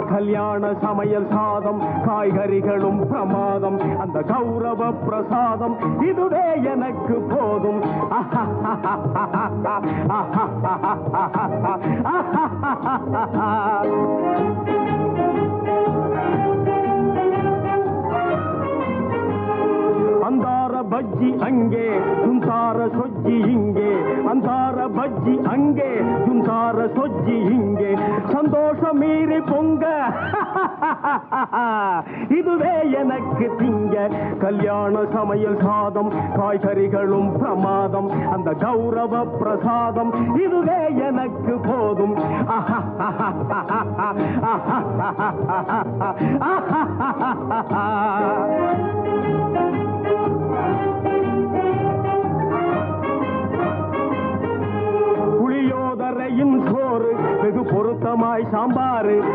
கல்யாண சமையல் சாதம் காய்கறிகளும் பிரமாதம் அந்த கௌரவ பிரசாதம் இதுவே எனக்கு போதும் அந்தார பஜ்ஜி அங்கே சுந்தார சொஜ்ஜி இங்கே அந்தார பஜ்ஜி அங்கே சுந்தார சொஜ்ஜி இங்கே சந்தோஷம் மீறி பொங்க இதுவே எனக்கு திங்க கல்யாண சமையல் சாதம் காய்கறிகளும் பிரமாதம் அந்த கௌரவ பிரசாதம் இதுவே எனக்கு போதும் புளியோதரையும் சோறு வெகு பொருத்தமாய் சாம்பாரு